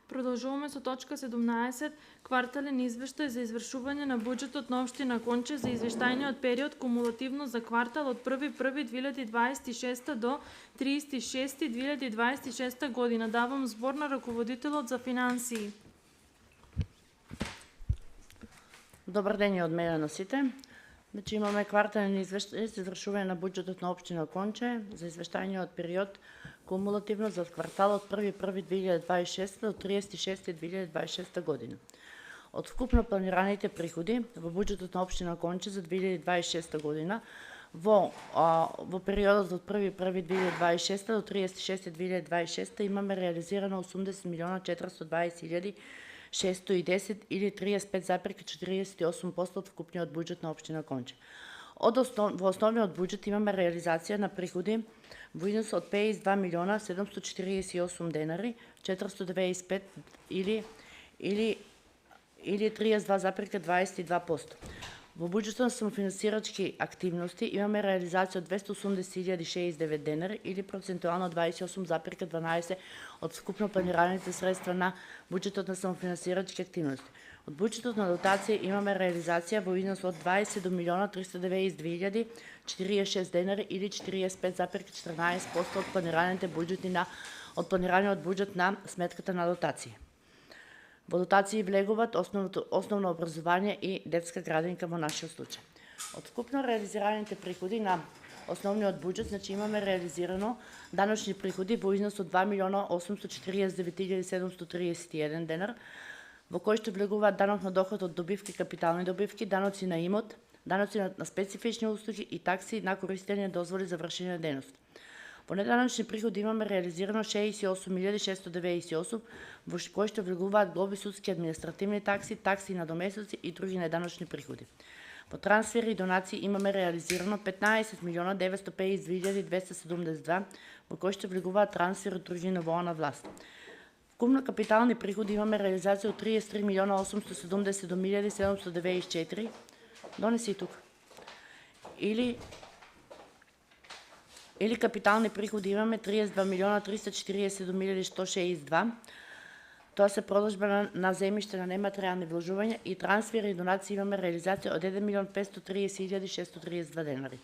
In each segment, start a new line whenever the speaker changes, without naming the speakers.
Продолжуваме со точка 17, квартален извештај за извршување на буџетот на општина Конче за извештајниот период кумулативно за квартал од 1.1.2026 до 30.6.2026 година. Давам збор на раководителот за финансии.
Добар ден и од мене на сите. Значи имаме квартален извештај за извршување на буџетот на општина Конче за извештајниот период кумулативно за квартал од 1.1.2026 до 30.6.2026 година. Од вкупно планираните приходи во буџетот на општина Конче за 2026 година во периодот од 1.1.2026 до 30.6.2026 имаме реализирано 80.420.610 или 35,48% од вкупниот буџет на општина Конче. Во основниот буџет имаме реализација на приходи во износ од 52.748 денари, 495 или 32,22%. Во буџетот на самофинансирачки активности имаме реализација од 280.069 денари или процентуално 28,12% од вкупно планираните средства на буџетот на самофинансирачки активности. Од буџетот на дотација имаме реализација во износ од 20.392.046 денари или 45,14% од планираниот буџет на сметката на дотација. Во дотации влегуваат основно образование и детска градинка во нашиот случај. Од вкупно реализираните приходи на основниот буџет, значи имаме реализирано даночни приходи во износ од 2.849.731 денар, во кој што влегуваат данок на доход од добивки, капитални добивки, даноци на имот, даноци на специфични услуги и такси на користење дозволи за вршење на дејност. Во неданочни приходи имаме реализирано 68.698, во кој што влегуваат глоби, судски административни такси, такси на домесоци и други неданочни приходи. Во трансфери и донации имаме реализирано 15.952.272, во кој што влегуваат трансфери од други нивоа на власт. Вкупно капитални приходи имаме реализација од 33.877.794, донеси тук. Или капитални приходи имаме 32.347.162. Тоа се продажба на земјиште на нематеријални вложувања и трансфери и донации имаме реализација од 1.530.632 денари.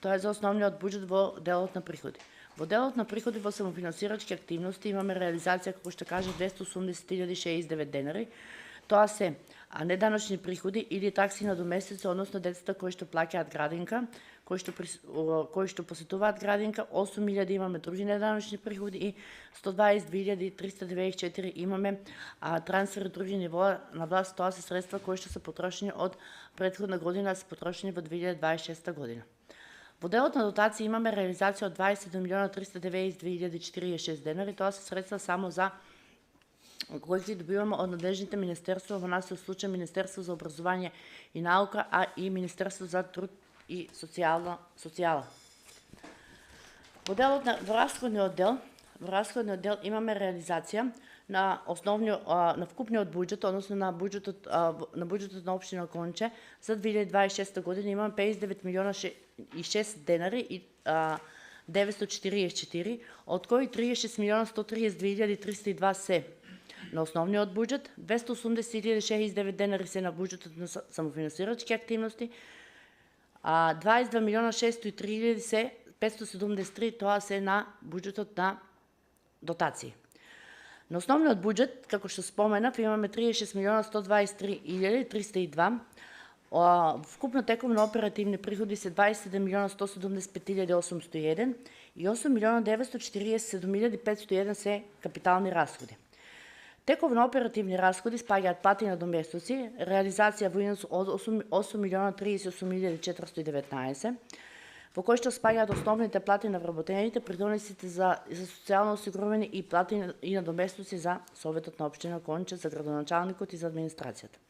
Тоа е за основниот буџет во делот на приходи. Во делот на приходи во самофинансирачки активности имаме реализација, како што кажа, 280.069 денари. Тоа се неданочни приходи или такси на домесеци, односно децата кои што плаќаат градинка, кои што посетуваат градинка, 8.000 имаме други неданочни приходи и 122.394 имаме трансфери други нивоа на власт. Тоа се средства кои што се потрошени од претходна година, се потрошени во 2026 година. Во делот на дотација имаме реализација од 27.392.046 денари. Тоа се средства само за кои ги добиваме од надлежните министерства, во нашиот случај Министерство за образование и наука, а и Министерство за труд и социјала. Во расходниот дел имаме реализација на вкупниот буџет, односно на буџетот на општина Конче за 2026 година имаме 59.006 денари и 944, од кои 36.132.302 се на основниот буџет, 280.069 денари се на буџетот на самофинансирачки активности, 22.603.000 се 573, тоа се на буџетот на дотации. На основниот буџет, како што споменав, имаме 36.123.302, вкупно тековно оперативни приходи се 27.175.801 и 8.947.501 се капитални расходи. Тековно оперативни расходи спаѓаат плати на доместоци, реализација во износ од 8.038.419, во кој што спаѓаат основните плати на вработените, придонесите за социјално осигурување и плати и на доместоци за Советот на општина Конче, за градоначалникот и за администрацијата.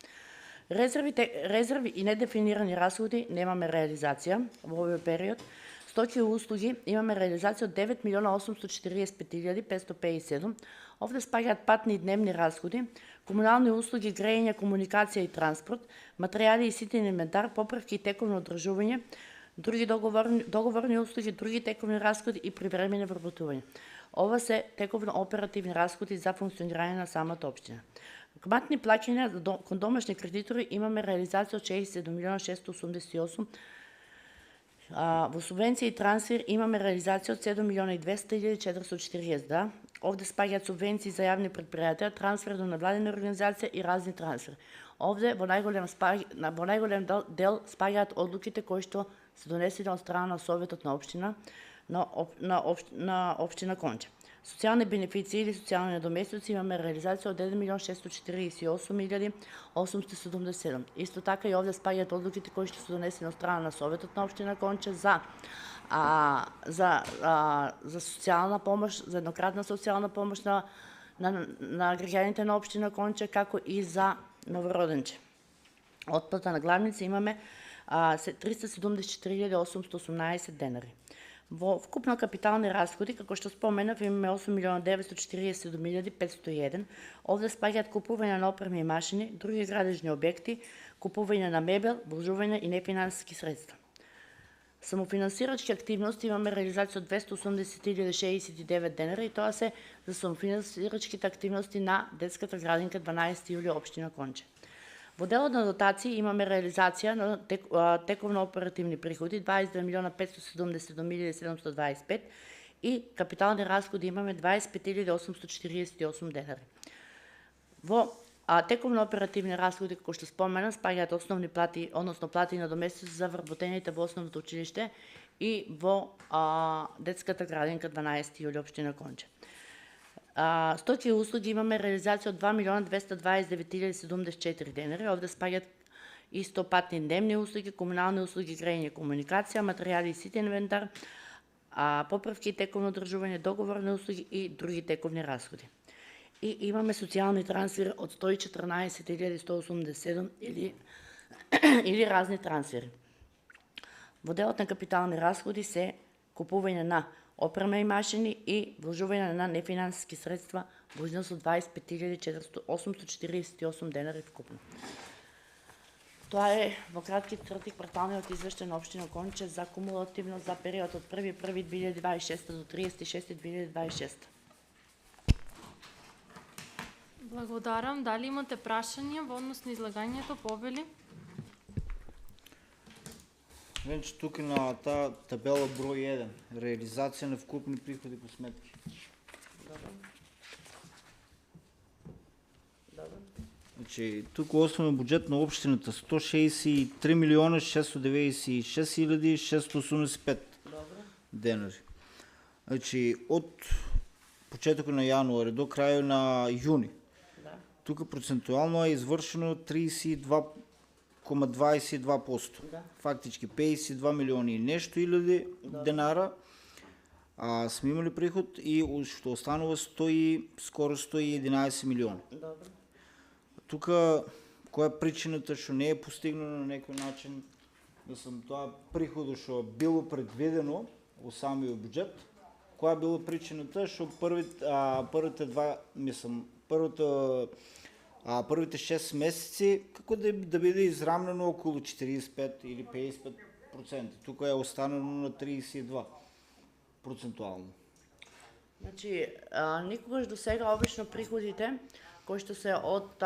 Резерви и недефинирани расходи немаме реализација во овој период. Стоки и услуги имаме реализација од 9.845.557. Овде спаѓаат патни и дневни расходи, комунални услуги, грејење, комуникација и транспорт, материјали и ситен инвентар, поправки и тековно одржување, други договорни услуги, други тековни расходи и привремени вработување. Ова се тековно оперативни расходи за функционирање на самата општина. Каматни плаќања кон домашни кредитори имаме реализација од 67.688. Во субвенција и трансфер имаме реализација од 7.200.440. Да? Овде спаѓаат субвенции за јавни предпријатија, трансфер до невладина организација и разни трансфери. Овде во најголем дел спаѓаат одлуките кои што се донесени од страна на Советот на општина на општина Конча. Социјални бенефиции или социјални недоместици имаме реализација од 1.648.877. Исто така и овде спаѓаат одлуките кои што се донесени од страна на Советот на општина Конча за социјална помош, за еднократна социјална помош на граѓаните на општина Конча, како и за новороденче. Отплата на главници имаме 374.818 денари. Во вкупно капитални расходи, како што споменав, имаме 8.947.501. Овде спаѓаат купување на опрема и машини, други градежни објекти, купување на мебел, вложување и нефинансиски средства. Самофинансирачки активности имаме реализација од 280.069 денари и тоа се за самофинансирачките активности на детската градинка 12 јули општина Конче. Во делот на дотации имаме реализација на тековно оперативни приходи 22.570.725 и капитални расходи имаме 25.848 денари. Во тековно оперативни расходи, како што спомена, спаѓаат основни плати, односно плати на доместици за вработените во основното училиште и во детската градинка 12 јули општина Конче. Стоки и услуги имаме реализација од 2.229.074 денари. Овде спаѓаат исто патни дневни услуги, комунални услуги, грејење, комуникација, материјали и ситен инвентар, поправки и тековно одржување, договорни услуги и други тековни расходи. И имаме социјални трансфери од 114.187 или разни трансфери. Во делот на капитални расходи се купување на опрема и машини и вложување на нефинансиски средства во износ од 25.848 денари вкупно. Тоа е во кратки црти кварталниот извештај на општина Конче за кумулативно за период од 1.1.2026 до 30.6.2026.
Благодарам. Дали имате прашања во однос на излагањето, повели?
Значи, тук на таа табела број 1, реализација на вкупни приходи по сметки. Значи, тук основен буџет на општината 163.696.685 денари. Значи, од почетокот на јануари до крајот на јуни, тука процентуално е извршено 32,22%. Фактички 52 милиони и нешто илјади денара сме имали приход и што останува скоро 111 милиони. Тука која е причината што не е постигнано на некој начин тоа приходо што било предвидено во самиот буџет, која била причината што првите 6 месеци како да биде израмнено околу 45 или 55%. Тука е останано на 32% процентуално.
Значи, никогаш до сега обично приходите кои што се од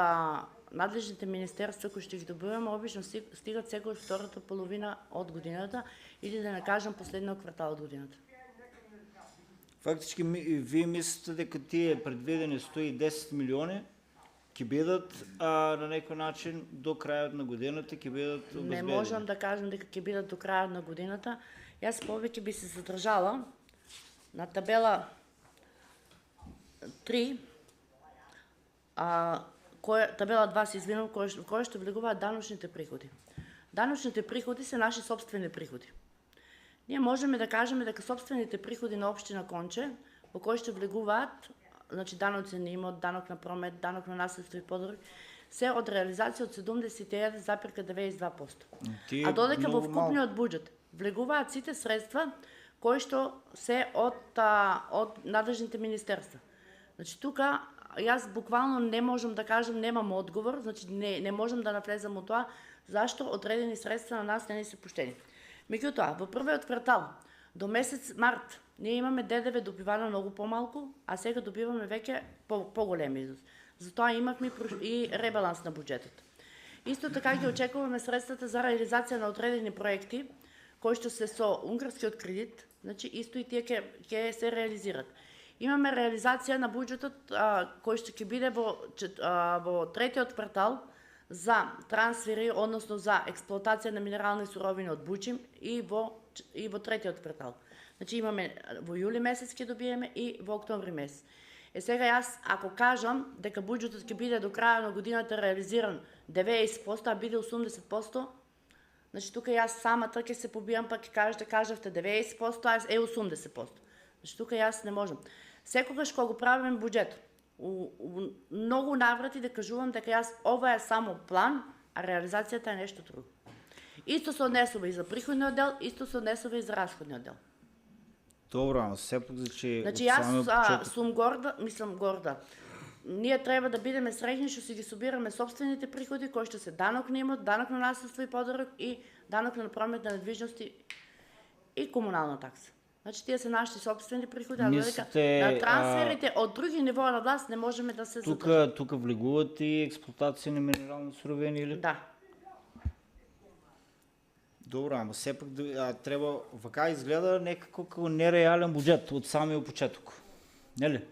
надлежните министерства кои што ги добиваме обично стигат секој втората половина од годината или да не кажам последниот квартал од годината.
Фактички вие мислите дека тие предвидени 110 милиони ќе бидат на некој начин до крајот на годината ќе бидат обезбедени?
Не можам да кажам дека ќе бидат до крајот на годината. Јас повеќе би се задржала на табела 3, табела 2 се извинувам, која што влегуваат даночните приходи. Даночните приходи се наши собствени приходи. Ние можеме да кажеме дека собствените приходи на општина Конче, во кои што влегуваат, значи даноци на имот, данок на промет, данок на наследство и подарок, се од реализација од 71,92%. А додека во вкупниот буџет влегуваат сите средства кои што се од надлежните министерства. Значи тука јас буквално не можам да кажам, немам одговор, значи не можам да навлезам во тоа зашто одредени средства на нас не се пуштени. Меѓутоа, во првиот квартал до месец март ние имаме ДДВ добивано многу помалку, а сега добиваме веќе поголем изnos. Затоа имавме и ребаланс на буџетот. Исто така ги очекуваме средствата за реализација на одредени проекти кои што се со унгарскиот кредит, значи исто и тие ќе се реализират. Имаме реализација на буџетот кој што ќе биде во третиот квартал за трансфери, односно за експлоатација на минерални суровини од Бучим и во третиот квартал. Значи имаме во јули месец ќе добиеме и во октомври месец. Сега јас ако кажам дека буџетот ќе биде до краја на годината реализиран 90%, а биде 80%, значи тука јас самата ќе се побијам, па ќе кажавте 90%, а е 80%. Значи тука јас не можам. Секогаш кога го правиме буџет, у многу наврати да кажувам дека јас ова е само план, а реализацијата е нешто друго. Исто се однесува и за приходниот дел, исто се однесува и за расходниот дел.
Добро, ама сепак
значи јас сум горда. Ние треба да бидеме среќни што си ги собираме сопствените приходи кои што се данок на имот, данок на наследство и подарок и данок на промет на недвижности и комунална такса. Значи тие се нашите сопствени приходи, а дека на трансферите од други нивоа на власт не можеме да се задржиме.
Тука влегуваат и експлоатација на минерални суровини или?
Да.
Добро, ама сепак треба вака изгледа некако како нереален буџет од самиот почеток. Нели?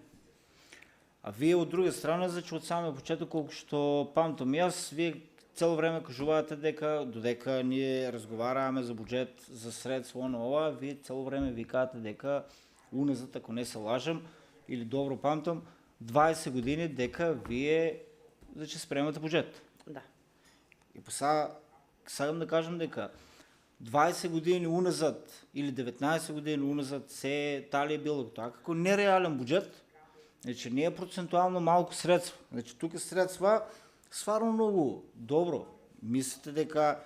А вие од друга страна, значи од самиот почеток колку што памтам јас, вие цело време кажувате дека додека ние разговараме за буџет, за средства на ова, вие цело време викате дека уназад, ако не се лажам, или добро памтам, 20 години дека вие значи спремате буџет.
Да.
И сакам да кажам дека 20 години уназад или 19 години уназад се тали е било тоа како нереален буџет. Значи не е процентуално малку средства. Значи тука средства стварно многу добро. Мислите дека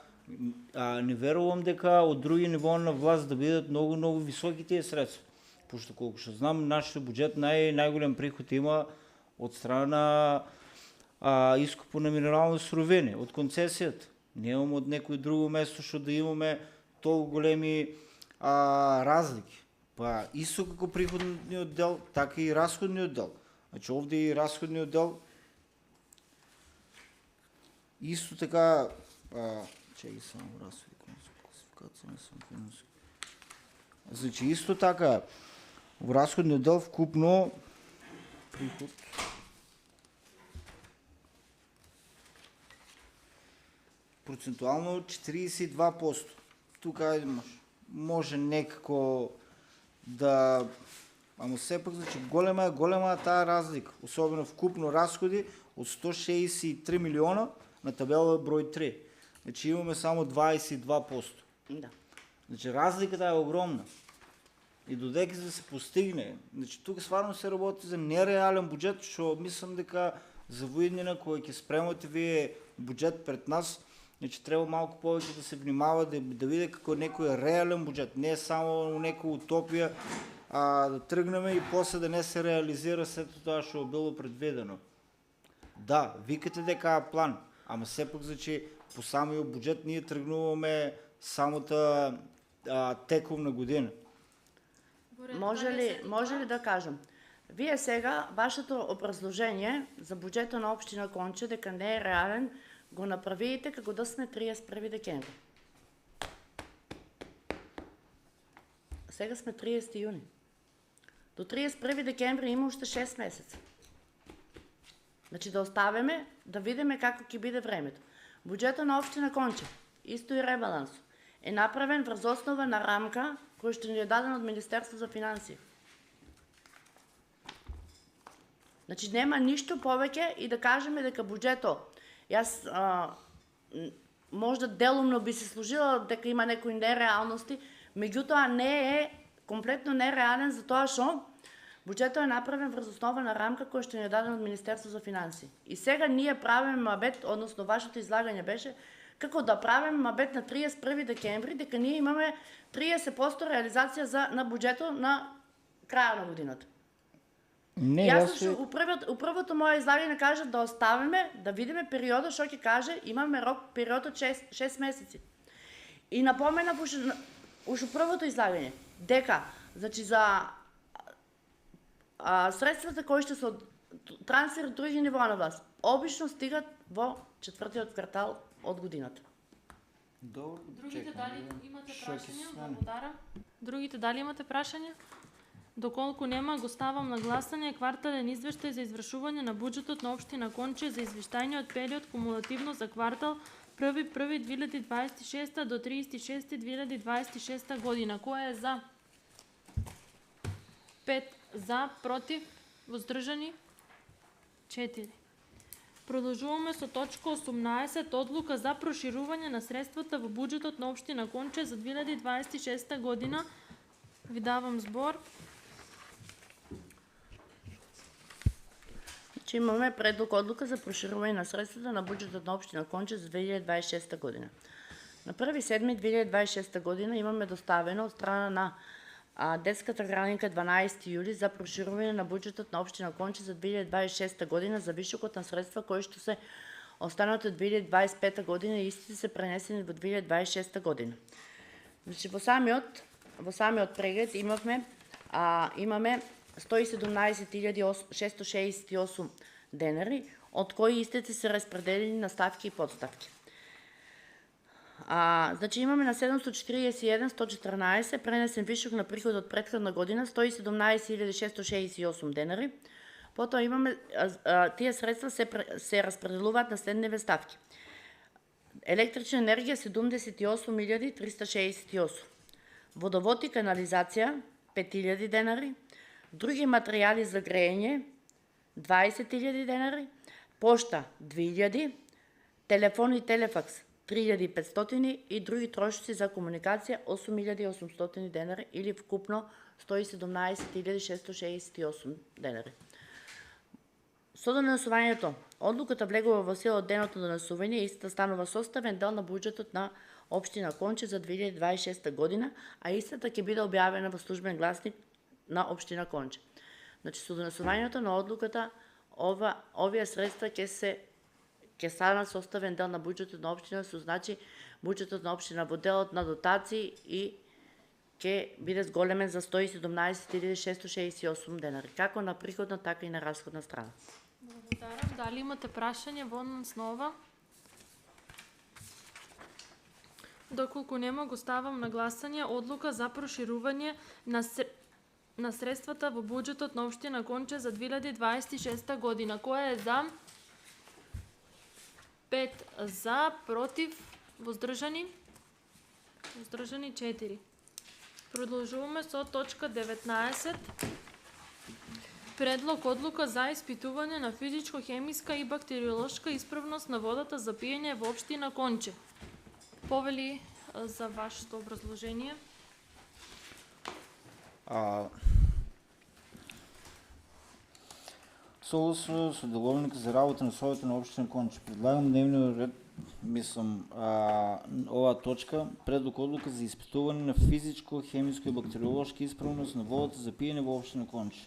не верувам дека од други нивоа на власт да бидат многу високи тие средства. Пошто колку што знам, нашиот буџет најголем приход има од страна искупу на минерални суровини, од концесијата. Немаме од некој друго место што да имаме толку големи разлики. Па исто како приходниот дел, така и расходниот дел. Значи овде и расходниот дел исто така чеки само расходи, класификација на финансови. Значи исто така во расходниот дел вкупно приход процентуално 42%. Тука може некако да... Ама сепак, значи, голема таа разлика. Особено вкупно расходи од 163 милиона на табела број 3. Значи имаме само 22%.
Да.
Значи разликата е огромна. И додека да се постигне, значи тука стварно се работи за нереален буџет, што мислам дека за воиднина кој ќе спремате вие буџет пред нас, значи треба малку повеќе да се внимава, да види како некој реален буџет, не само некоја утопија, да тргнеме и после да не се реализира сето тоа што било предвидено. Да, викате дека план, ама сепак значи по самиот буџет ние тргнуваме самата тековна година.
Може ли да кажам? Вие сега, вашето образложение за буџетот на општина Конча дека не е реален, го направите како да сме 31 декември. Сега сме 30 јуни. До 31 декември има уште 6 месеца. Значи да оставиме, да видиме како ќе биде времето. Буџетот на општина Конча, исто и ребаланс, е направен врз основа на рамка која што ни е дадена од Министерство за финансии. Значи нема ништо повеќе и да кажеме дека буџетот, јас можда делумно би се служила дека има некои нереалности, меѓутоа не е комплетно нереален за тоа што буџетот е направен врз основа на рамка која што ни е дадена од Министерство за финансии. И сега ние правиме мабет, односно вашето излагање беше како да правиме мабет на 31 декември дека ние имаме 30% реализација на буџетот на краја на годината.
Не,
јас у првото мое излагање кажав да оставиме, да видиме периодот што ќе каже, имаме рок период од 6 месеци. И напоменав уште првото излагање дека Значи за средствата кои што се трансфер од други нива на власт, обично стигат во четвртиот квартал од годината.
Другите дали имате прашања? Благодарам. Другите дали имате прашања? Доколку нема, го ставам на гласање квартален извештај за извршување на буџетот на општина Конче за извештајниот период кумулативно за квартал 1.1.2026 до 30.6.2026 година. Кој е за? 5 за, против, воздржани 4. Продолжуваме со точка 18, одлука за проширување на средствата во буџетот на општина Конче за 2026 година. Ви давам збор.
Значи имаме предлог одлука за проширување на средствата на буџетот на општина Конче за 2026 година. На 1.7.2026 година имаме доставено од страна на детската градинка 12 јули за проширување на буџетот на општина Конче за 2026 година за вишокот на средства кои што се останати од 2025 година и истите се пренесени во 2026 година. Значи во самиот преглед имаме 117.668 денари, од кои истите се распределени на ставки и подставки. Значи имаме на 741.114 пренесен вишок на приход од претходна година 117.668 денари. Потоа имаме тие средства се распределуваат на следниве ставки. Електрична енергија 78.368, водовод и канализација 5.000 денари, други материјали за грејење 20.000 денари, пошта 2.000, телефон и телефакс 3.500 и други трошоци за комуникација 8.800 денари или вкупно 117.668 денари. Со донесувањето, одлуката влегува во сила од денот на донесување и истата станува составен дел на буџетот на општина Конче за 2026 година, а истата ќе биде објавена во службен гласник на општина Конче. Значи со донесувањето на одлуката овие средства ќе станат составен дел на буџетот на општина, со значи буџетот на општина во делот на дотации и ќе биде зголемен за 117.668 денари, како на приходна, така и на расходна страна.
Благодарам. Дали имате прашање во основа? Доколку нема, го ставам на гласање одлука за проширување на средствата во буџетот на општина Конче за 2026 година. Кој е за? 5 за, против, воздржани 4. Продолжуваме со точка 19. Предлог одлука за испитување на физичко-хемиска и бактериолошка исправност на водата за пиење во општина Конче. Повели за вашето образложение.
Согласно со договорник за работа на Советот на општина Конче, предлагам дневниот ред, оваа точка, предлог одлука за испитување на физичко, хемиско и бактериолошка исправност на водата за пиење во општина Конче.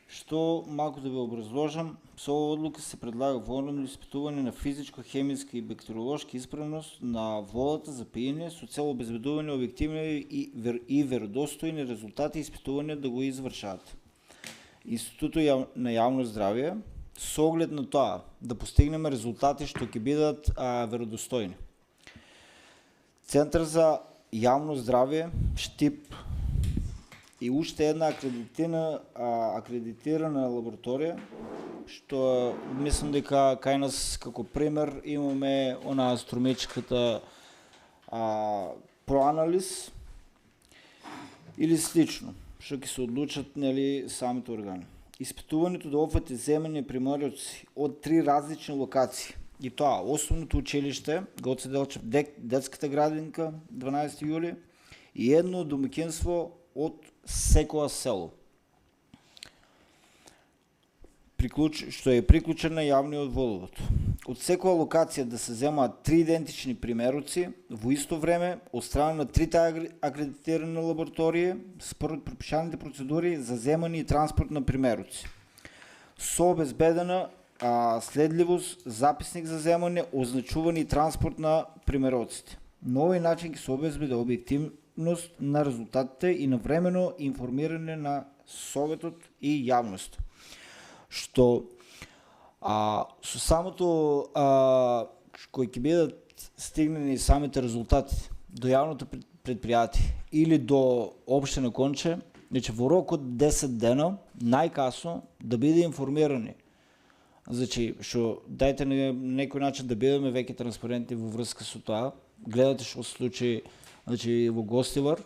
Што малку да ви образложам, со оваа одлука се предлага воено испитување на физичко, хемиска и бактериолошка исправност на водата за пиење со цел обезбедување објективни и веродостојни резултати испитување да го извршат Институтот на јавно здравје со оглед на тоа да постигнеме резултати што ќе бидат веродостојни. Центар за јавно здравје, ШТИП и уште една акредитирана лабораторија, што мислам дека кај нас како пример имаме она астрономичката проанализ или слично, што ќе се одлучат самите органи. Испитувањето да опфати земјани примероци од 3 различни локации. И тоа, основното училиште, Гоце Делчев, детската градинка, 12 јули, и едно домаќинство од секоја село, што е приклучен на јавниот водовод. Од секоја локација да се земаат 3 идентични примероци во исто време од страна на 3 акредитирани лаборатории според пропишаните процедури за земање и транспорт на примероци. Со обезбедена следливост, записник за земање, означување и транспорт на примероците. На овој начин ќе се обезбеди објективност на резултатите и навремено информирање на Советот и јавност. Што со самото кои ќе бидат стигнени самите резултати до јавното предпријатие или до општина Конче, значи во рок од 10 дена најкасно да биде информирани. Значи, што дајте на некој начин да бидеме веќе транспарентни во врска со тоа. Гледате што се случи, значи во Гостивар,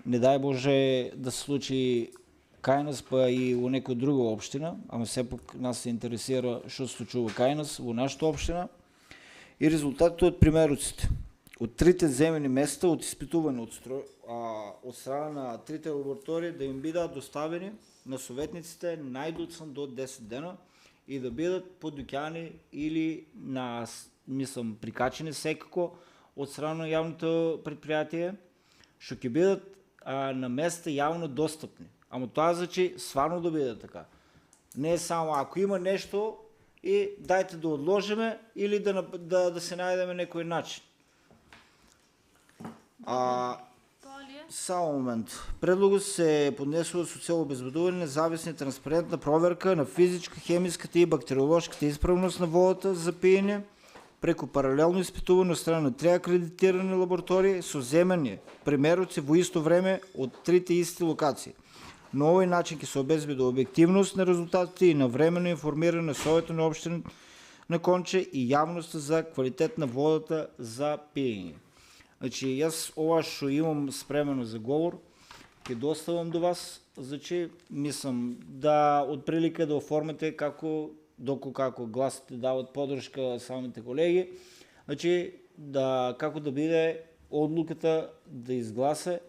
не дај Боже да се случи кај нас, па и во некој друга општина, ама сепак нас се интересира што се случува кај нас во нашата општина. И резултатите од примеруците. Од трите земени места од испитување од страна на трите лаборатории да им бидат доставени на советниците најдоцна до 10 дена и да бидат подуќани или прикачени секако од страна на јавното предпријатие, што ќе бидат на места јавно достапни. Ама тоа значи сварно да биде така. Не е само ако има нешто и дајте да одложиме или да се најдеме некој начин. Само момент. Предлогот се поднесува со цел обезбедување независна и транспарентна проверка на физичка, хемиската и бактериолошката исправност на водата за пиење преку паралелно испитување од страна на 3 акредитирани лаборатории со земени примеруци во исто време од трите исти локации. На овој начин ќе се обезбеди објективност на резултатите и навремено информирање на Советот на општина на Конче и јавноста за квалитет на водата за пиење. Значи, јас ова што имам спремено за говор, ќе доставам до вас, значи, мислам да отприлика да оформите како гласите дават подршка самите колеги, значи, како да биде одлуката да изгласе,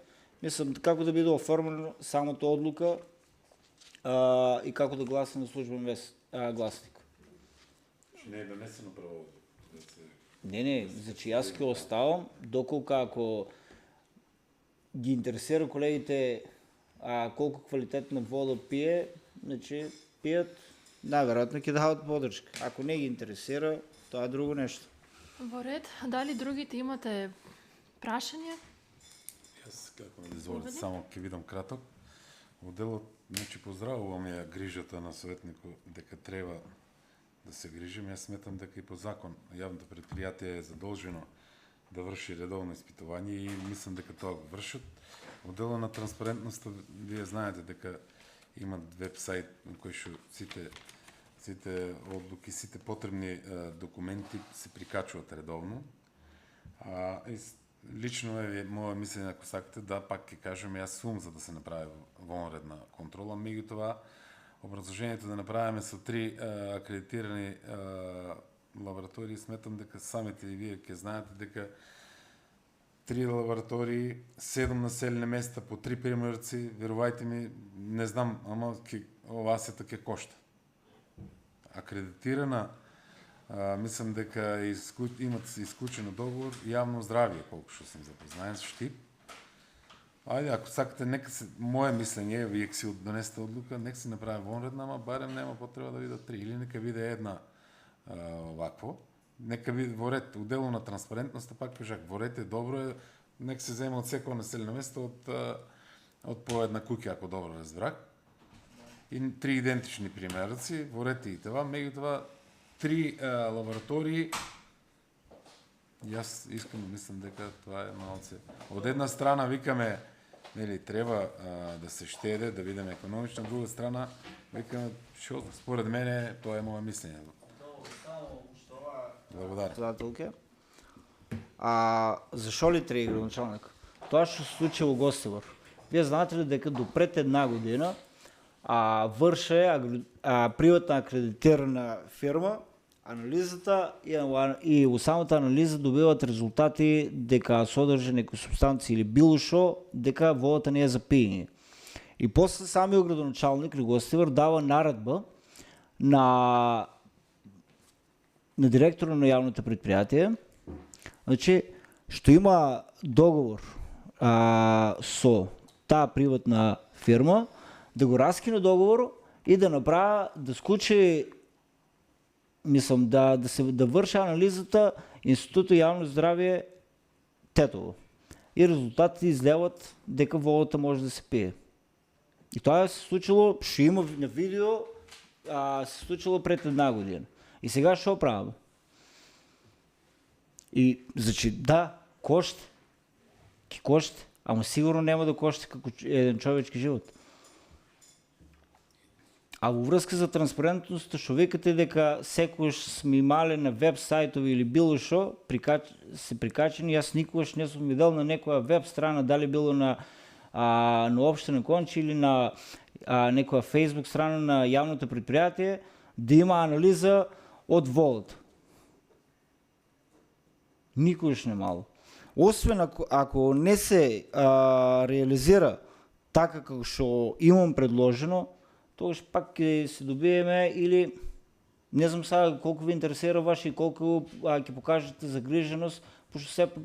мислам, како да биде оформена самата одлука и како да гласи на службен гласник.
Че не е донесено право?
Не, значи јас ќе оставам, доколку ако ги интересира колегите колку квалитетна вода пие, значи пијат, најверојатно ќе дават подршка. Ако не ги интересира, тоа е друго нешто.
Во ред, дали другите имате прашање?
Јас, како ми дозволите, само ќе видам краток. Во делот, значи, поздравувам ја грижата на советникот дека треба да се грижим. Јас сметам дека и по закон јавното предпријатие е задолжено да врши редовно испитување и мислам дека тоа го вршат. Во дело на транспарентноста, вие знаете дека имат веб-сайт на кој што сите одлуки, сите потребни документи се прикачуваат редовно. Лично е моје мислење, ако сакате, да пак ќе кажем, јас сум за да се направи вонредна контрола, меѓутоа образложението да направиме со 3 акредитирани лаборатории, сметам дека самите и вие ќе знаете дека 3 лаборатории, 7 населени места по 3 примерци, верувајте ми, не знам, ама оваа сета ќе кошта. Акредитирана, мислам дека имат исклучено договор јавно здравје, колку што сум запознаен со Штип. Ајде, ако сакате, нека се, моје мислење, вие ќе си донесете одлука, нека си направи вонредна, ама барем нема потреба да видат 3, или нека биде една вакво, нека биде во ред, у дело на транспарентноста, пак кажак, во ред е добро е, нека се зема од секој населено место од по една куќа, ако добро разбрак, и 3 идентични примерци, во ред и това, меѓутоа 3 лаборатории. Јас искрено мислам дека тоа е малце. Од една страна викаме, нели, треба да се штеде, да бидеме економични, од друга страна викаме, што според мене тоа е моје мислење. Благодарам.
Председателке. Зашо ли 3 градоначалник? Тоа што се случи во Гостивар. Вие знаете ли дека до пред една година врше приватна акредитирана фирма анализата и во самата анализа добиваат резултати дека содржи некои супстанции или било што, дека водата не е за пиење. И после самиот градоначалник Гостивар дава наредба на директора на јавното предпријатие, значи, што има договор со таа приватна фирма, да го раскине договор и да направи, да склучи, мислам, да врши анализата Институтот јавно здравје Тетово. И резултатите излеват дека водата може да се пие. И тоа се случило, што има на видео, се случило пред 1 година. И сега што правиме? И, значи, да, коште. Ки коште, ама сигурно нема да коште како еден човечки живот. А во врска за транспарентност, што викате дека секојаш сме имале на веб сајтови или било што, се прикачени, јас никогаш не сум видел на некоја веб страна, дали било на општина Конча или на некоја фейсбук страна на јавното предпријатие, да има анализа од водата. Никогаш не мало. Освен ако не се реализира така како што имам предложено, тогаш пак ќе се добиеме или не знам сега колку ви интересира ваше и колку ќе покажете загриженост, пошто сепак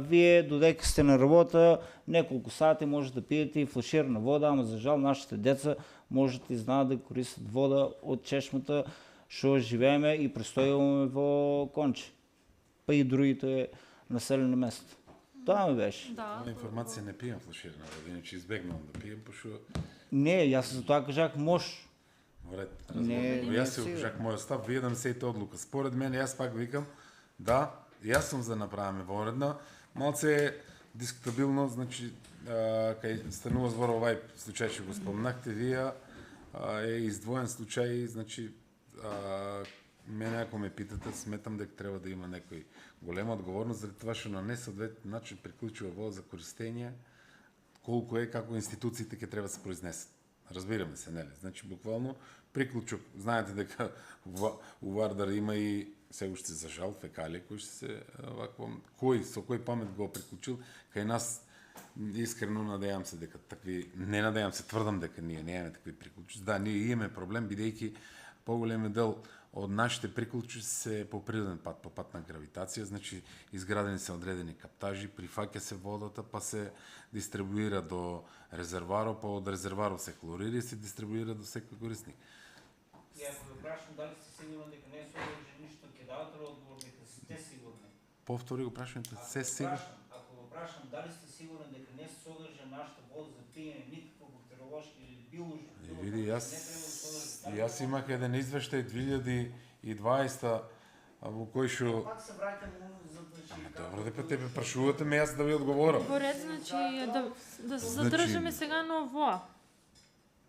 вие додека сте на работа неколку сати може да пиете и флаширана вода, ама за жал нашите деца можат и знаат да користат вода од чешмата што живееме и престојуваме во Конче, па и другите населени места. Тоа ми беше.
Да.
Информација не пием флаширана вода, иначе избегнувам да пием, пошто
Не, јас за тоа кажах може.
во ред.
Не,
Јас си кажах мојот став, вие да не сеите одлука. Според мене, јас пак викам, да, јас сум за направиме воредно, малце дискутабилно, значи, кај станува збор овај случај што го спомнахте вие, е издвоен случај, значи, мене ако ме питате, сметам дека треба да има некој голема одговорност заради това што на несоодветен начин приклучува вода за користење, колку е како институциите ќе треба да се произнесат. Разбираме се, нели? Значи буквално приклучок, знаете дека у Вардар има и се уште за жал фекалија кои што се вакво со кој памет го приклучил кај нас. Искрено надејам се дека такви, не надејам се, тврдам дека ние немаме такви приклучици. Да, ние имаме проблем бидејќи поголемиот дел од нашите приклучици се по природен пат, по пат на гравитација, значи изградени се одредени каптажи, прифаќа се водата, па се дистрибуира до резерварот, па од резерварот се хлорира и се дистрибуира до секој корисник.
И ако ве прашам дали сте сигурни дека не се одржи ништо, ќе дадете ли одговор дека сте сигурни?
Повтори го прашањето, се сигурно.
Ако го прашам дали сте сигурни дека не се одржа нашата вода за пиење никакво бактериолошки или биолошки,
Види, јас имах еден извештај 2020 во кој што
пак се враќам за
добро дека тебе прашувате ме јас да ви одговорам.
Во ред, значи, да се задржаме сега на овоа.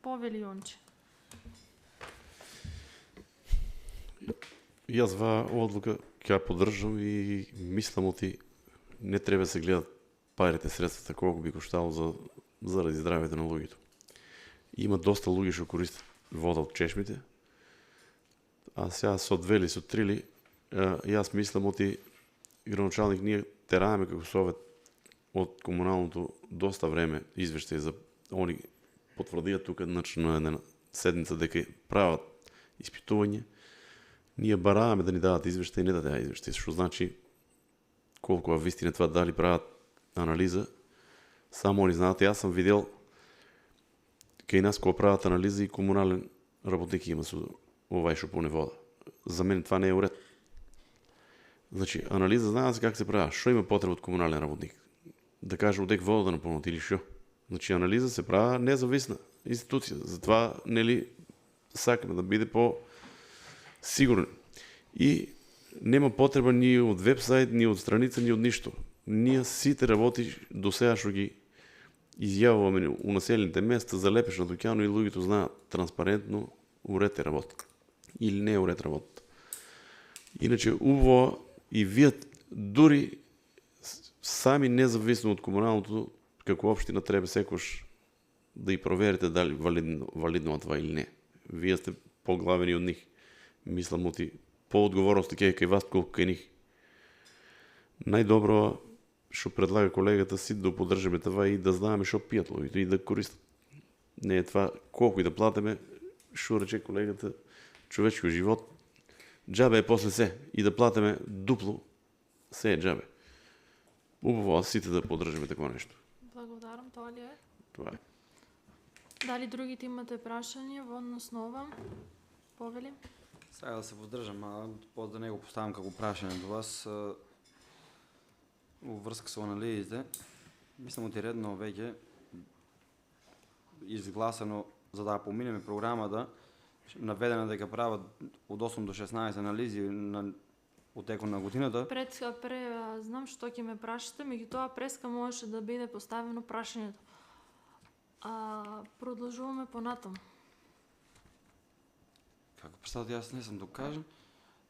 Повели Јонче.
Јас ова одлука ќе ја поддржам и мислам оти не треба се гледат парите, средствата колку би коштало заради здравјето на луѓето. Има доста луѓе што користат вода од чешмите, а сега со 2 или со 3 јас мислам оти градоначалник ние тераеме како совет од комуналното доста време извештај за они потврдија тука значи на една седница дека прават испитување. Ние бараваме да ни дадат извештај и не дадат извештај, што значи колку е вистина това дали прават анализа. Само они знаат, јас сум видел кај нас кога прават анализа и комунален работник има со овај што пуне вода. За мене това не е уред. Значи, анализа знаат како се прави. Што има потреба од комунален работник? Да каже одек вода да наполнат или што? Значи, анализа се прави независна институција. Затоа, нели, сакаме да биде по-сигурен. И нема потреба ни од вебсайт, ни од страница, ни од ништо. Ние сите работи до сега што ги изјавуваме у населените места за лепеш на дуќано и луѓето знаат транспарентно уред е работа. Или не е уред работа. Иначе, убаво и вие дури сами независно од комуналното, како општина треба секош да и проверите дали валидно това или не. Вие сте поглавени од нив. Мислам оти поодговорност ќе е кај вас колку кај нив. Најдобро што предлага колегата си да поддржаме това и да знаеме што пијат луѓето и да користат. Не е това колку и да платиме, што рече колегата, човечки живот џабе е после се и да платиме дупло, се е џабе. Убаво сите да поддржаме такво нешто.
Благодарам, тоа ли е?
Тоа е.
Дали другите имате прашање во однос на ова? Повели?
Сега да се поддржам, а да не го поставам како прашање до вас. врска со анализите, мислам оти редно веќе изгласано за да поминеме програмата, наведено дека прават од 8 до 16 анализи на утекот на годината.
Знам што ќе ме прашате, меѓутоа преска можеше да биде поставено прашањето. Продолжуваме понатаму.
Како представате, јас не сум докажан.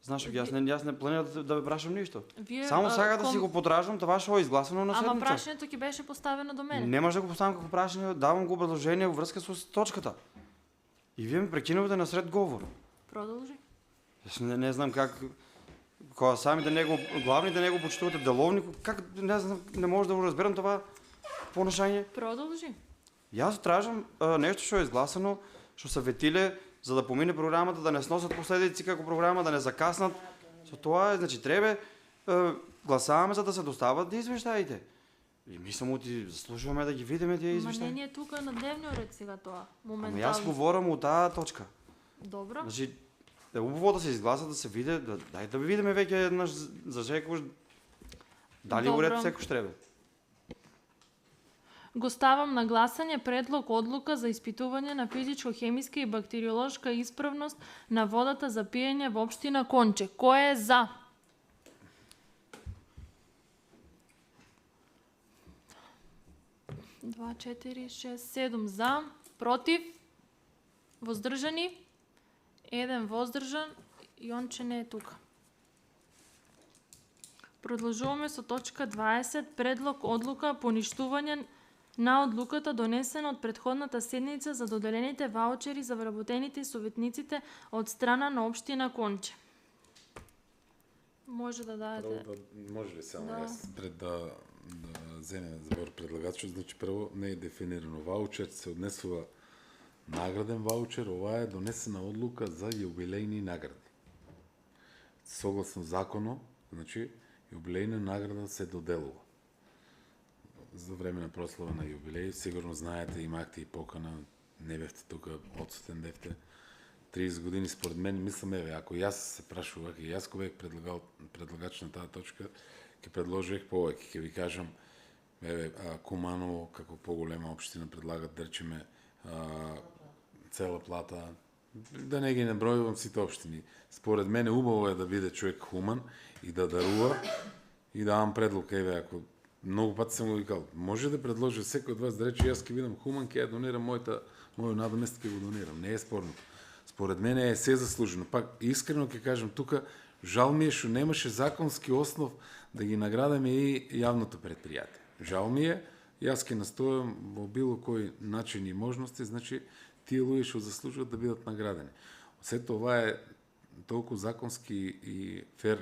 Знаеш, јас не планирам да ве прашам ништо.
Вие,
Само сакам да си го потражам тоа што е изгласано на седница.
Ама прашањето ќе беше поставено до мене.
Не може да го поставам како прашање, давам го предложение во врска со точката. И вие ме прекинувате на сред говор.
Продолжи.
Јас не знам как кога самите него главните него почитувате деловник, как не знам, не може да го разберам това понашање.
Продолжи.
Јас тражам нешто што е изгласано, што се ветиле за да помине програмата, да не сносат последици како програма, да не закаснат. Со тоа, значи, треба гласаваме за да се достават извештаите. И мислам оти заслужуваме да ги видиме тие извештаи.
Ма не е тука на дневниот ред сега тоа, моментално.
Ама јас говорам од таа точка.
Добро.
Значи, е убаво да се изгласа, да се види, дај да видиме веќе еднаш за секој дали
Добро.
уред секој треба.
Го ставам на гласање предлог одлука за испитување на физичко-хемиска и бактериолошка исправност на водата за пиење во општина Конче. Кој е за? Два, 4, 6, 7 за, против, воздржани, 1 воздржан, Јонче не е тука. Продолжуваме со точка 20, предлог одлука поништување на одлуката донесена од претходната седница за доделените ваучери за вработените и советниците од страна на општина Конче. Може да дадете.
Може ли само
Да.
јас пред да земе збор предлагачот, значи прво не е дефинирано ваучер, се однесува награден ваучер, ова е донесена одлука за јубилејни награди. Согласно законот, значи јубилејна награда се доделува. За време на прослава на јубилеј, сигурно знаете, имахте и покана, не бевте тука, отсутен бевте. 30 години според мен, мислам, еве, ако јас се прашувах и јас кога бев предлагач на таа точка, ќе предложих повеќе, ќе ви кажам, еве, Куманово, како поголема општина предлагат, да речеме, цела плата, да не ги набројувам сите општини. Според мене убаво е да биде човек хуман и да дарува и да давам предлог, еве, ако многу пати съм го викал, може да предложи секој од вас да рече јас ќе бидам хуман, ќе ја донирам мојот надомест, ќе го донирам. Не е спорно. Според мене е се заслужено. Пак искрено ќе кажам тука, жал ми е што немаше законски основ да ги наградаме и јавното предпријатие. Жал ми е, јас ќе настојам во било кој начин и можности, значи тие луѓе што заслужуваат да бидат наградени. Сето ова е толку законски и фер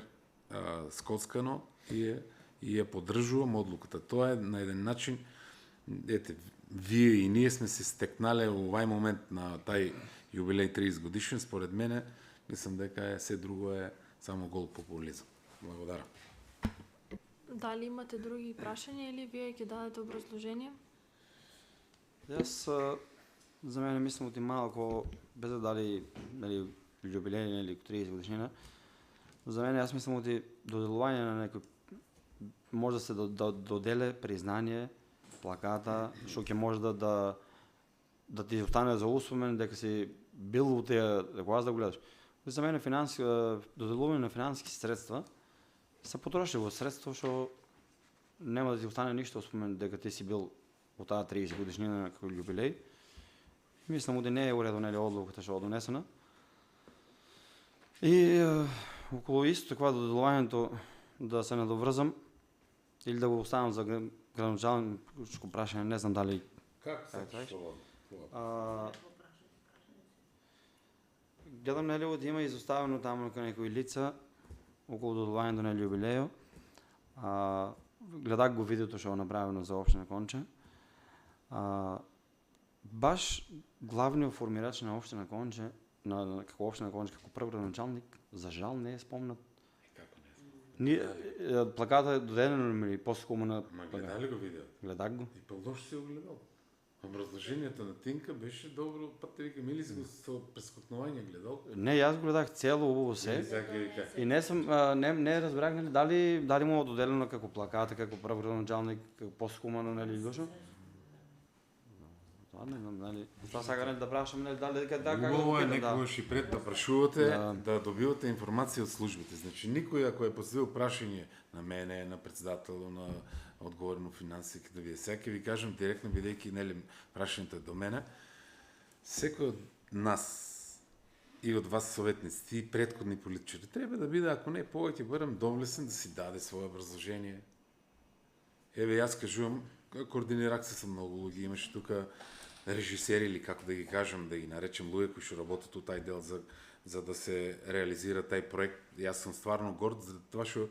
скоцкано и ја поддржувам одлуката. Тоа е на еден начин, ете, вие и ние сме се стекнале во овај момент на тај јубилеј 30 годишен, според мене, мислам дека е се друго е само гол популизам. Благодарам.
Дали имате други прашања или вие ќе дадете образложение?
Јас за мене мислам оти малку без да дали јубилеј или 30 годишнина. За мене јас мислам оти доделување на некој може да се доделе признание, плаката, што ќе може да ти остане за успомен дека си бил во тие, дека да го гледаш. За мене доделување на финансиски средства се потрошливо средство што нема да ти остане ништо успомен дека ти си бил во таа 30 годишнина како јубилеј. Мислам да не е уредно нели одлуката што е донесена. И околу исто таква доделувањето да се надоврзам или да го оставам за граначалничко прашање, не знам дали
Како се што?
Гледам нели да има изоставено таму кај некои лица околу доделувањето на јубилејот. Гледах го видеото што е направено за општина Конче. Баш главниот формирач на општина Конче, како општина Конче, како прв градоначалник, за жал не е спомнат. Плаката е додадено или после кому на...
Ма гледа ли го видео?
Гледах го.
И па лошо си го гледал. Образложението на Тинка беше добро, па те викам, или си го со прескокнување гледал?
Не, јас го гледах цело убаво се. И не сум не разбрах нели дали му е доделено како плаката, како правоначалник, како посхумано нели дошо. Тоа не знам дали. Тоа сакам да прашам нели дали дека да како.
Убаво е некогаш и пред да прашувате да добивате информација од службите. Значи никој ако е поставил прашање на мене, на председател, на одговорен финансик, да ви сега ви кажам директно бидејќи нели прашањето до мене, секој од нас и од вас советници и претходни политичари треба да биде, ако не повеќе барем довлесен да си даде свое образложение. Еве јас кажувам, координирах се со многу луѓе, имаше тука режисери или како да ги кажам, да ги наречем луѓе кои што работат у тај дел за да се реализира тај проект. Јас сум стварно горд за тоа што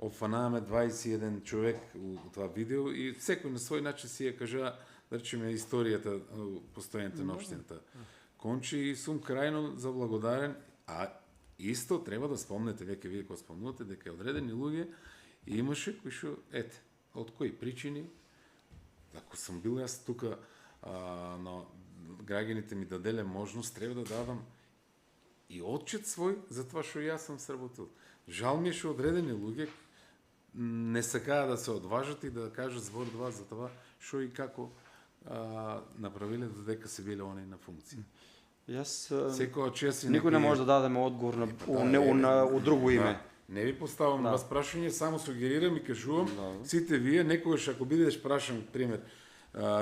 опфанаваме 21 човек у това видео и секој на свој начин си ја кажа, да речеме, историјата, постојањето на општината Кончи и сум крајно заблагодарен, а исто треба да спомнете, веќе вие кога спомнувате, дека одредени луѓе имаше кои што, ете, од кои причини, ако сум бил јас тука, на граѓаните ми даделе можност, треба да дадам и отчет свој за тоа што јас сум сработил. Жал ми е што одредени луѓе не сакаа да се одважат и да кажат збор два за това што и како направиле додека се биле они на функција.
Јас
Никој
не може да дадеме одговор на друго име.
Не ви поставам вас прашање, само сугерирам и кажувам, сите вие, некогаш ако бидеш прашан, пример,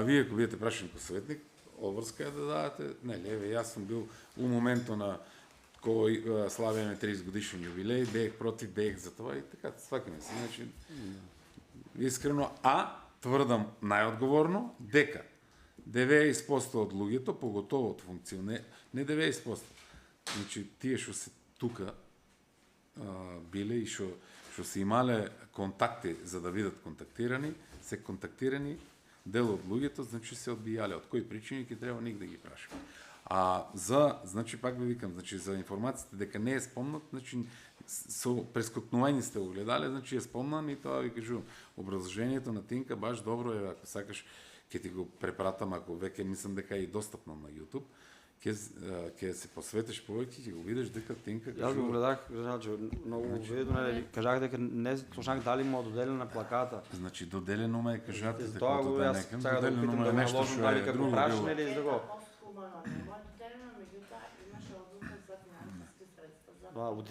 вие ако бидете прашани како советник, обврска е да дадете, нели, еве, јас сум бил у моментот на кој славиме 30 годишен јубилеј, бех против, бех за това и така, свакаме се. Значи, искрено, тврдам најодговорно, дека 90% од луѓето, поготово од функционери, не 90%, значи тие што се тука биле и што се имале контакти за да бидат контактирани, се контактирани, дел од луѓето, значи се одбијале. Од кои причини ќе треба ник да ги прашаме. Значи пак ви викам, значи за информацијата дека не е спомнат, значи со прескокнување сте го гледале, значи е спомнан и тоа ви кажувам. Образложението на Тинка баш добро е, ако сакаш ќе ти го препратам, ако веќе мислам дека е и достапно на YouTube, ќе се посветиш повеќе, ќе го видиш дека Тинка кажува.
Јас го гледах, значи многу видно, нели, кажах дека не слушнах дали му доделена плаката.
Значи доделено ме кажате дека
тоа го јас сакам да питам да нешто што е друго било. Или за го.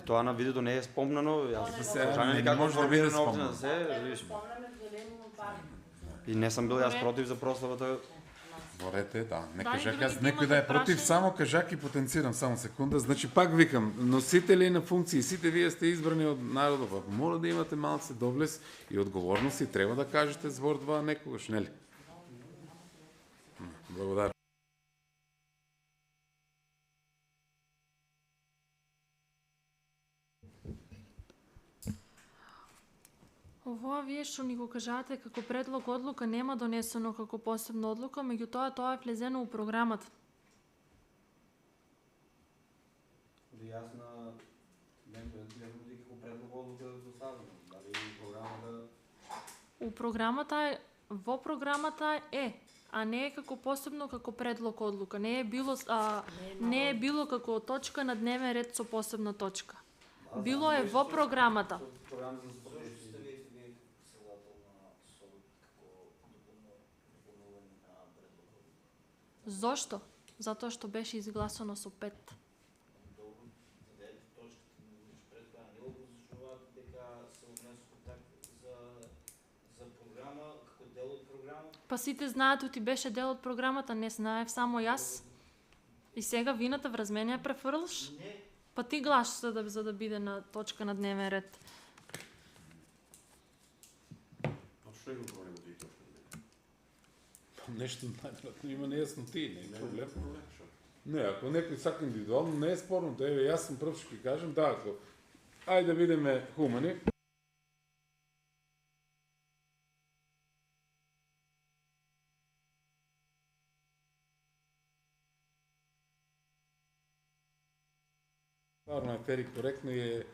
Тоа на видеото не е спомнано, јас
не може да биде спомнано.
И не сум бил јас против за прославата.
Борете, не кажак јас некој да е против, само кажак и потенцирам, само секунда. Значи пак викам, носители на функции, сите вие сте избрани од народот, мора да имате малце доблес и одговорност и треба да кажете збор два некогаш, нели? Благодарам.
Ова вие што ни го кажате како предлог одлука нема донесено како посебна одлука, меѓутоа тоа е влезено у програмата.
Јас на како предлог одлука доставено, дали програмата.
У програмата е, во програмата е, а не е како посебно како предлог одлука. Не е било како точка на дневен ред со посебна точка. Било е во програмата. Зошто? Затоа што беше изгласано со 5. Па сите знаат, ти беше дел од програмата, не знаев само јас. И сега вината врз мене ја префрлаш? Па ти глаш за да биде на точка на дневен ред.
Нешто најверојатно има нејасноти, не е проблем. Не, ако некој сака индивидуално, не е спорно. Еве, јас сум прв што ќе кажем, да, ако ајде да бидеме хумани. Стварно е фер и коректно и е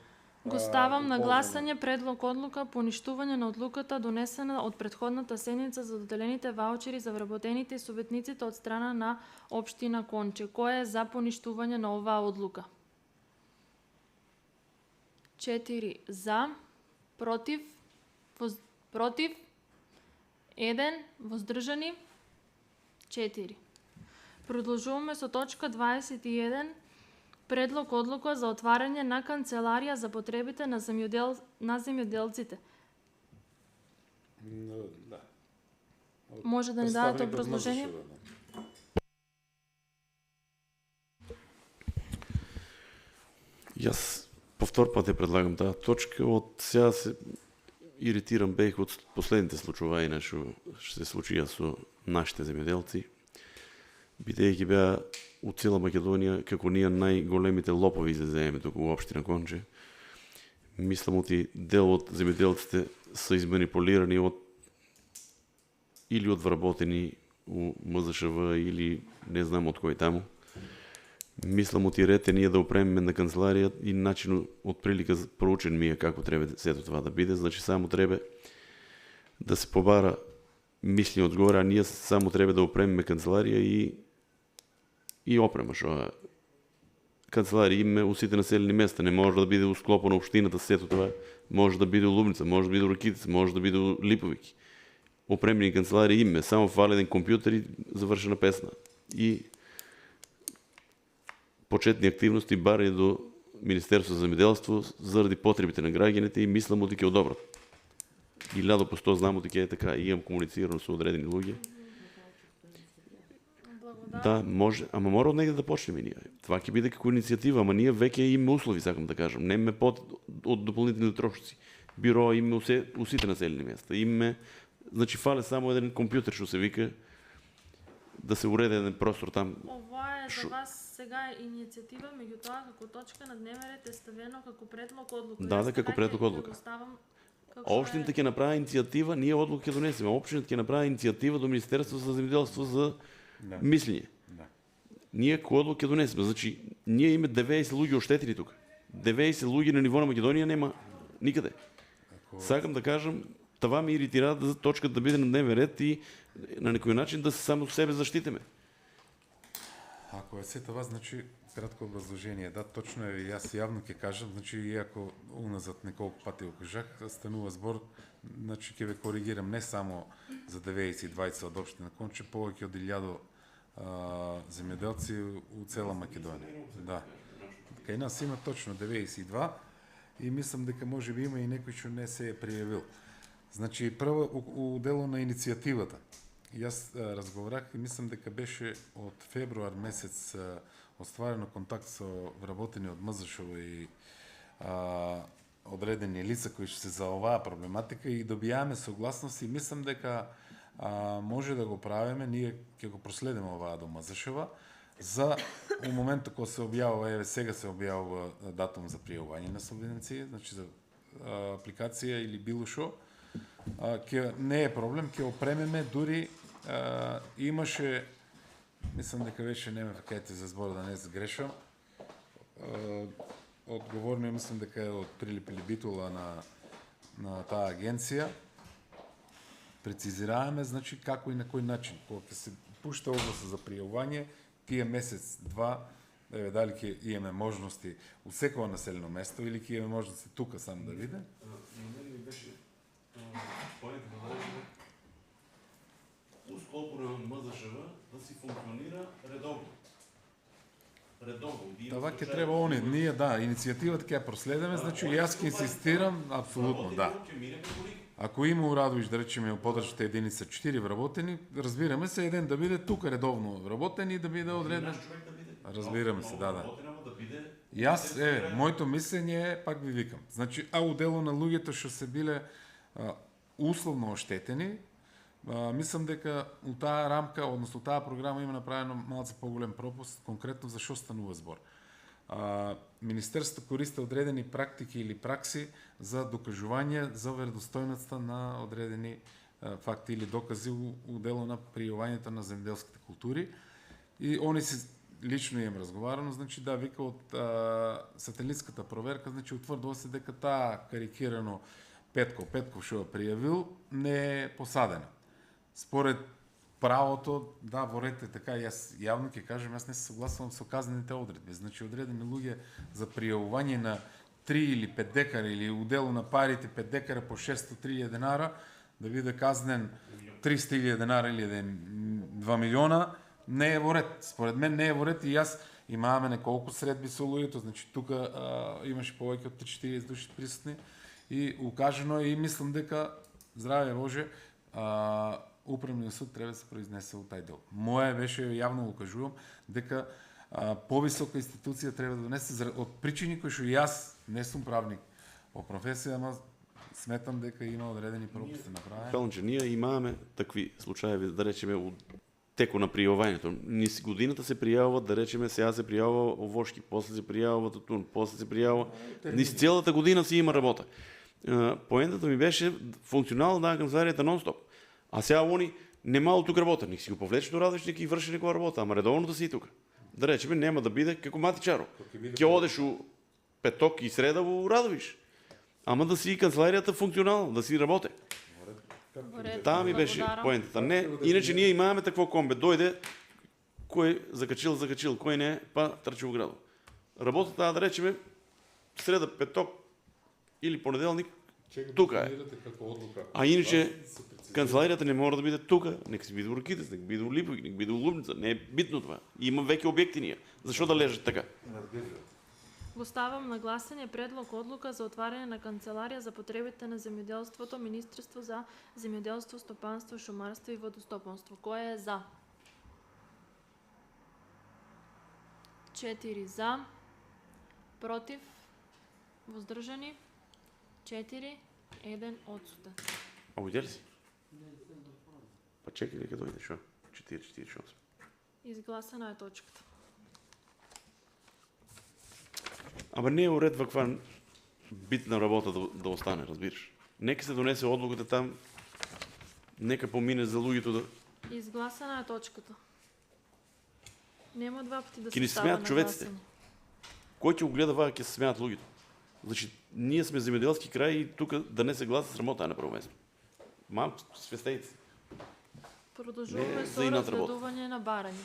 Го ставам на
полза
гласање предлог одлука поништување на одлуката донесена од претходната седница за доделените ваучери за вработените и советниците од страна на општина Конче. Кој е за поништување на оваа одлука? 4 за, против, против, 1, воздржани, 4. Продолжуваме со точка 21. Предлог одлука за отварање на канцеларија за потребите на земјоделците.
Да.
Може да ни дадете образложение?
Јас повтор пат ја предлагам таа точка. Од сега се иритирам бех од последните случувања што се случија со нашите земјоделци, бидејќи беа у цела Македонија како ние најголемите лопови за земје туку во општина Конче. Мислам оти дел од земјоделците се изманипулирани или од вработени у МЗШВ или не знам од кој таму. Мислам оти ред е ние да опремиме на канцеларија и начинот од прилика проучен ми е како треба сето това да биде. Значи само треба да се побара мисли одгоре, а ние само треба да опремиме канцеларија и опрема што канцеларија име у сите населени места, не може да биде у склопот на општината сето тоа, може да биде у Лубница, може да биде у Ракитица, може да биде у Липовиќи. Опремени канцеларија име, само фали еден компјутер и завршена песна. И почетни активности барање до Министерство за земјоделство заради потребите на граѓаните и мислам оти ќе одобрат. И ладо по 100 знам оти ќе е така, и имам комуницирано со одредени луѓе. Да, може, ама мора од негде да почнеме ние. Това ќе биде како иницијатива, ама ние веќе имаме услови, сакам да кажам. Немаме од дополнителни трошоци. Биро имаме у сите населени места. Имаме, значи фале само еден компјутер што се вика да се уреди еден простор там.
Ова е за вас сега иницијатива, меѓутоа како точка на дневен ред е ставено како предлог одлука.
Да, како предлог одлука. Општината ќе направи иницијатива, ние одлука ќе донесеме. Општината ќе направи иницијатива до Министерство за земјоделство за мислење. Ние кој одлука ќе донесеме. Значи, ние име 90 луѓе оштетени тука. 90 луѓе на ниво на Македонија нема никаде. Сакам да кажам, това ме иритира да точката да биде на дневен ред и на некој начин да се само себе заштитиме.
Ако е се това, значи, кратко образложение. Да, точно е, и јас јавно ќе кажам, значи, иако уназад неколку пати го кажах, станува збор, значи, ќе ве коригирам не само за 92 од општина Конче, повеќе од 1000 земјоделци у цела Македонија. Да. Кај нас има точно 92 и мислам дека може би има и некој што не се е пријавил. Значи, прво у дело на иницијативата. Јас разговарах и мислам дека беше од февруар месец остварено контакт со вработени од МЗШВ и одредени лица кои што се за оваа проблематика и добијаме согласност и мислам дека може да го правиме, ние ќе го проследиме оваа до МЗШВ за у моментот кога се објавува, еве сега се објавува датум за пријавување на субвенции, значи за апликација или било што, не е проблем, ќе опремеме, дури имаше, мислам дека беше, не ме факајте за збор да не сгрешам, одговорно мислам дека е од Прилип или Битула на таа агенција, прецизираваме, значи како и на кој начин, кога ќе се пушта огласа за пријавување, тие месец-два, еве дали ќе имаме можности у секоја населено место или ќе имаме можности тука само да виде.
У склопу на МЗШВ да си функционира редовно.
Това ќе треба они, ние да, иницијативата ќе ја проследиме, значи јас ќе инсистирам апсолутно, да. Ако има у Радовиш, да речеме, у подршната единица 4 вработени, разбираме се еден да биде тука редовно вработен и да биде одреден. Разбираме се, да. Јас, моето мислење е, пак ви викам, значи, у дело на луѓето што се биле условно оштетени, мислам дека у таа рамка, односно таа програма има направено малце поголем пропуст, конкретно за што станува збор. Министерството користи одредени практики или пракси за докажување за веродостојноста на одредени факти или докази у дело на пријавувањето на земјоделските култури и они се лично имам разговарано, значи да, вика од сателитската проверка, значи утврдува се дека таа карикирано Петков што ја пријавил, не е посадена. Според правото, да, во ред е така, јас јавно ќе кажем, јас не се согласувам со казнените одредби. Значи, одредени луѓе за пријавување на 3 или 5 декара или уделу на парите 5 декара по 603 денара, да биде казнен 300.000 денара или 2 милиона, не е во ред. Според мен не е во ред и јас имаме неколку средби со луѓето, значи тука имаше повеќе од 3-40 души присутни и укажено и мислам дека, здраве Боже, Управниот суд треба да се произнесе во тај дел. Моje беше, јавно го кажувам, дека повисока институција треба да донесе од причини кои што јас не сум правник по професија, ама сметам дека има одредени пропусти направени.
Фелче, ние имаме такви случаи, да речеме, у теку на пријавувањето. Низ годината се пријавува, да речеме, сега се пријавува овошки, после се пријавува тутун, после се пријавува. Низ целата година си има работа. Поентата ми беше функционално да канцеларијата нон-стоп. А сега они немало тука работа, ник си го повлече до радиш, ник и врши некоја работа, ама редовно да си и тука. Да речеме, нема да биде како матичаро. Ќе одеш у петок и среда во Радовиш. Ама да си и канцеларијата функционално, да си работе. Таа ми беше поентата. Не, иначе ние имаме такво комбе. Дојде, кој закачил, кој не, па трчи во градот. Работата, да речеме, среда, петок или понеделник, тука е. А иначе канцеларијата не мора да биде тука, нека си биде во Ракитец, нека биде во Липовик, нека биде во Лубница, не е битно това. Има веќе објекти ние. Зашо да лежат така?
Го ставам на гласање предлог одлука за отварање на канцеларија за потребите на земјоделството, Министерство за земјоделство, стопанство, шумарство и водостопанство. Кој е за? 4 за, против, воздржани, 4, 1 одсутен.
А ујде ли си? Па чекай дека дојде, шо? 4-4-8.
Изгласана е точката.
Ама не е уред ваква битна работа да остане, разбираш. Нека се донесе одлуката там, нека помине за луѓето да...
Изгласана е точката. Нема два пати да
Ки ни
се става на
смеат човеците.
гласање.
Кој ќе го гледа вака ќе се смеат луѓето? Значи, ние сме земјоделски крај и тука да не се гласа срамота е на прво место. Мам, свестејте се.
Продолжуваме
Не,
со
за инат работа.
разгледување на барање.